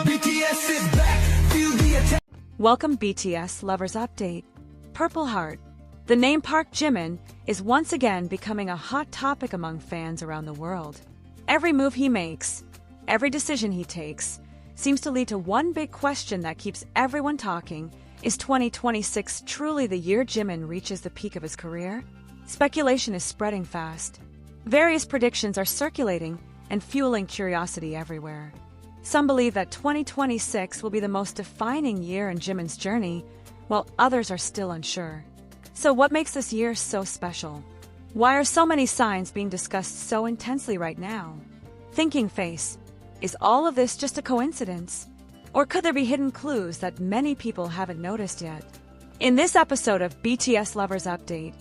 BTS is back, feel the attack. Welcome BTS Lovers Update. Purple Heart. The name Park Jimin is once again becoming a hot topic among fans around the world. Every move he makes, every decision he takes, seems to lead to one big question that keeps everyone talking. Is 2026 truly the year Jimin reaches the peak of his career? Speculation is spreading fast. Various predictions are circulating and fueling curiosity everywhere. Some believe that 2026 will be the most defining year in Jimin's journey, while others are still unsure. So what makes this year so special? Why are so many signs being discussed so intensely right now? Thinking face, is all of this just a coincidence? Or could there be hidden clues that many people haven't noticed yet? In this episode of BTS Lovers Update,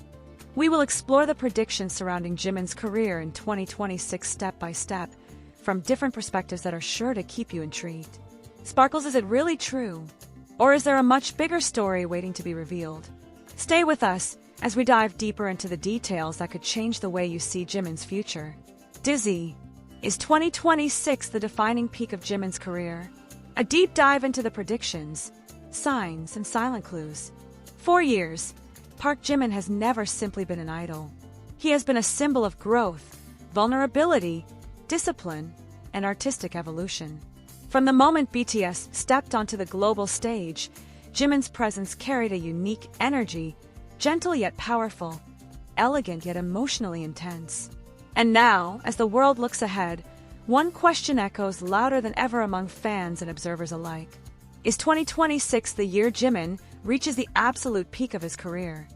we will explore the predictions surrounding Jimin's career in 2026 step by step, from different perspectives that are sure to keep you intrigued. Sparkles, is it really true? Or is there a much bigger story waiting to be revealed? Stay with us as we dive deeper into the details that could change the way you see Jimin's future. Dizzy. Is 2026 the defining peak of Jimin's career? A deep dive into the predictions, signs, and silent clues. For years, Park Jimin has never simply been an idol. He has been a symbol of growth, vulnerability, discipline, and artistic evolution. From the moment BTS stepped onto the global stage, Jimin's presence carried a unique energy, gentle yet powerful, elegant yet emotionally intense. And now, as the world looks ahead, one question echoes louder than ever among fans and observers alike. Is 2026 the year Jimin reaches the absolute peak of his career?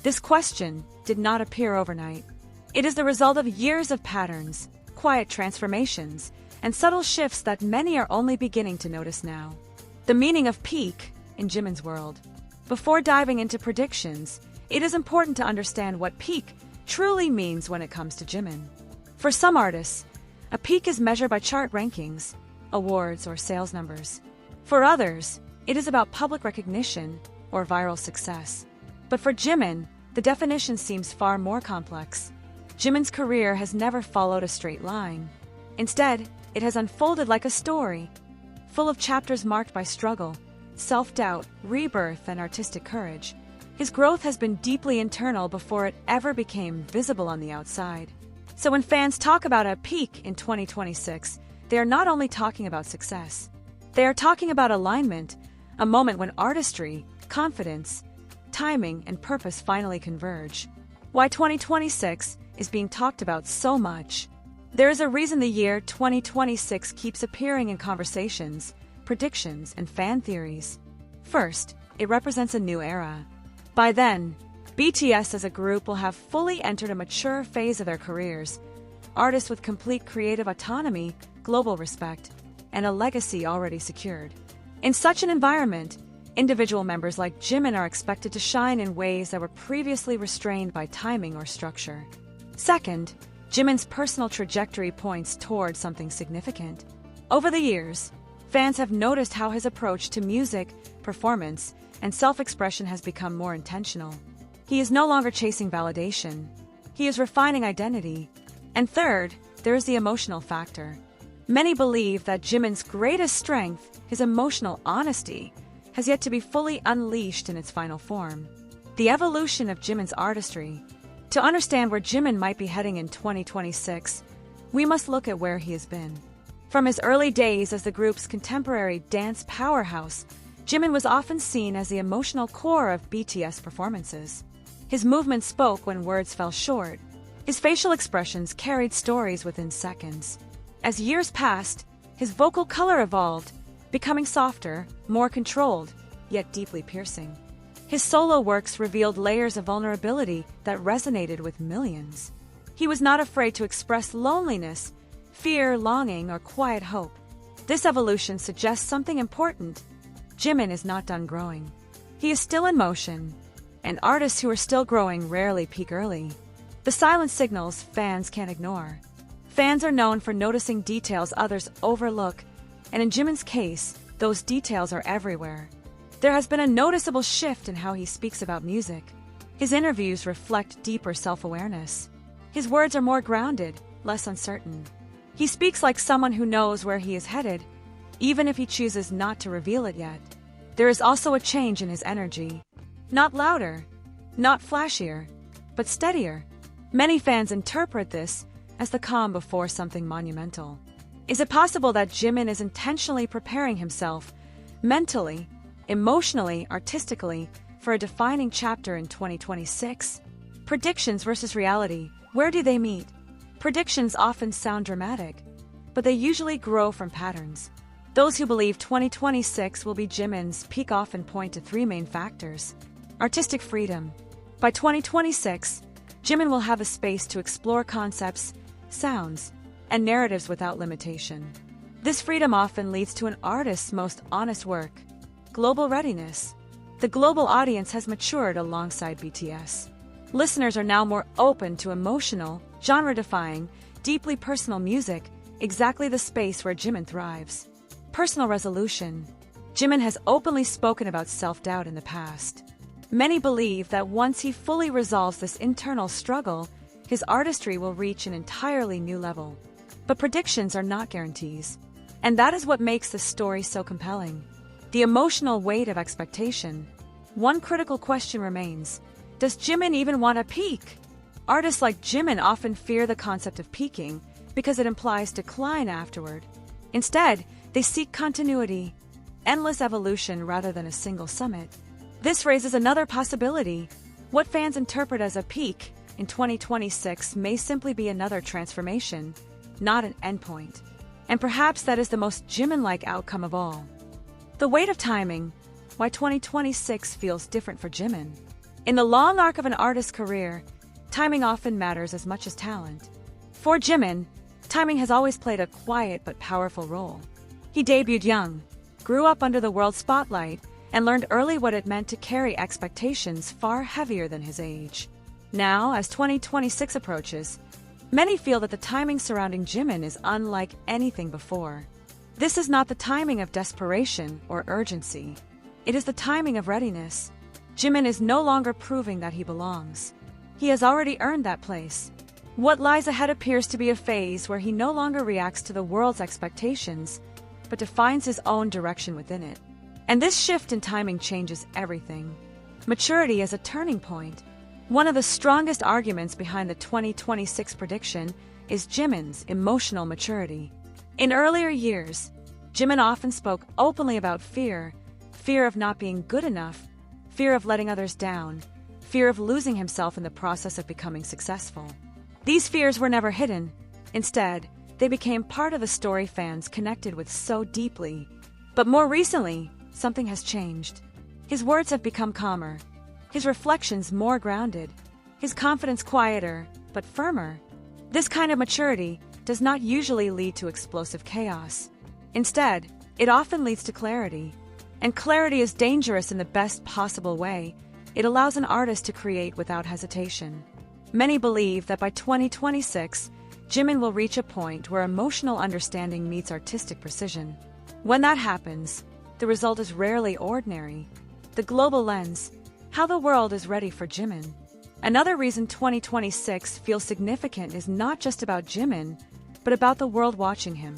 This question did not appear overnight. It is the result of years of patterns, quiet transformations, and subtle shifts that many are only beginning to notice now. The meaning of peak in Jimin's world. Before diving into predictions, it is important to understand what peak truly means when it comes to Jimin. For some artists, a peak is measured by chart rankings, awards, or sales numbers. For others, it is about public recognition or viral success. But for Jimin, the definition seems far more complex. Jimin's career has never followed a straight line. Instead, it has unfolded like a story, full of chapters marked by struggle, self-doubt, rebirth, and artistic courage. His growth has been deeply internal before it ever became visible on the outside. So when fans talk about a peak in 2026, they are not only talking about success. They are talking about alignment, a moment when artistry, confidence, timing, and purpose finally converge. Why 2026 is being talked about so much? There is a reason the year 2026 keeps appearing in conversations, predictions, and fan theories. First, it represents a new era. By then, BTS as a group will have fully entered a mature phase of their careers, artists with complete creative autonomy, global respect, and a legacy already secured. In such an environment, individual members like Jimin are expected to shine in ways that were previously restrained by timing or structure. Second, Jimin's personal trajectory points toward something significant. Over the years, fans have noticed how his approach to music, performance, and self-expression has become more intentional. He is no longer chasing validation. He is refining identity. And third, there is the emotional factor. Many believe that Jimin's greatest strength, his emotional honesty, has yet to be fully unleashed in its final form. The evolution of Jimin's artistry. To understand where Jimin might be heading in 2026, we must look at where he has been. From his early days as the group's contemporary dance powerhouse, Jimin was often seen as the emotional core of BTS performances. His movements spoke when words fell short. His facial expressions carried stories within seconds. As years passed, his vocal color evolved, becoming softer, more controlled, yet deeply piercing. His solo works revealed layers of vulnerability that resonated with millions. He was not afraid to express loneliness, fear, longing, or quiet hope. This evolution suggests something important. Jimin is not done growing. He is still in motion, and artists who are still growing rarely peak early. The silent signals fans can't ignore. Fans are known for noticing details others overlook, and in Jimin's case, those details are everywhere. There has been a noticeable shift in how he speaks about music. His interviews reflect deeper self-awareness. His words are more grounded, less uncertain. He speaks like someone who knows where he is headed, even if he chooses not to reveal it yet. There is also a change in his energy. Not louder, not flashier, but steadier. Many fans interpret this as the calm before something monumental. Is it possible that Jimin is intentionally preparing himself, mentally, emotionally, artistically, for a defining chapter in 2026? Predictions versus reality. Where do they meet? Predictions often sound dramatic, but they usually grow from patterns. Those who believe 2026 will be Jimin's peak often point to three main factors. Artistic freedom. By 2026, Jimin will have a space to explore concepts, sounds, and narratives without limitation. This freedom often leads to an artist's most honest work. Global readiness. The global audience has matured alongside BTS. Listeners are now more open to emotional, genre-defying, deeply personal music, exactly the space where Jimin thrives. Personal resolution. Jimin has openly spoken about self-doubt in the past. Many believe that once he fully resolves this internal struggle, his artistry will reach an entirely new level. But predictions are not guarantees. And that is what makes this story so compelling. The emotional weight of expectation. One critical question remains. Does Jimin even want to peak? Artists like Jimin often fear the concept of peaking because it implies decline afterward. Instead, they seek continuity, endless evolution rather than a single summit. This raises another possibility. What fans interpret as a peak in 2026 may simply be another transformation, not an endpoint. And perhaps that is the most Jimin-like outcome of all. The weight of timing. Why 2026 feels different for Jimin. In the long arc of an artist's career, timing often matters as much as talent. For Jimin, timing has always played a quiet but powerful role. He debuted young, grew up under the world spotlight, and learned early what it meant to carry expectations far heavier than his age. Now, as 2026 approaches, many feel that the timing surrounding Jimin is unlike anything before. This is not the timing of desperation or urgency. It is the timing of readiness. Jimin is no longer proving that he belongs. He has already earned that place. What lies ahead appears to be a phase where he no longer reacts to the world's expectations, but defines his own direction within it. And this shift in timing changes everything. Maturity is a turning point. One of the strongest arguments behind the 2026 prediction is Jimin's emotional maturity. In earlier years, Jimin often spoke openly about fear of not being good enough, fear of letting others down, fear of losing himself in the process of becoming successful. These fears were never hidden. Instead, they became part of the story fans connected with so deeply. But more recently, something has changed. His words have become calmer, his reflections more grounded, his confidence quieter, but firmer. This kind of maturity does not usually lead to explosive chaos. Instead, it often leads to clarity. And clarity is dangerous in the best possible way. It allows an artist to create without hesitation. Many believe that by 2026, Jimin will reach a point where emotional understanding meets artistic precision. When that happens, the result is rarely ordinary. The global lens, how the world is ready for Jimin. Another reason 2026 feels significant is not just about Jimin, but about the world watching him.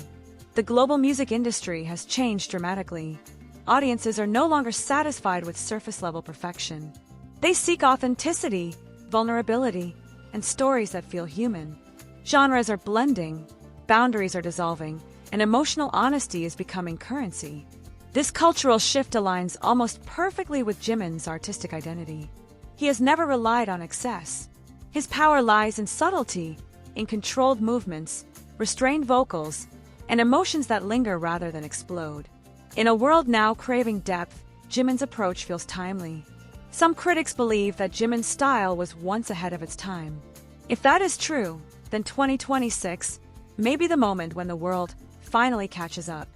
The global music industry has changed dramatically. Audiences are no longer satisfied with surface-level perfection. They seek authenticity, vulnerability, and stories that feel human. Genres are blending, boundaries are dissolving, and emotional honesty is becoming currency. This cultural shift aligns almost perfectly with Jimin's artistic identity. He has never relied on excess. His power lies in subtlety, in controlled movements, restrained vocals, and emotions that linger rather than explode. In a world now craving depth, Jimin's approach feels timely. Some critics believe that Jimin's style was once ahead of its time. If that is true, then 2026 may be the moment when the world finally catches up.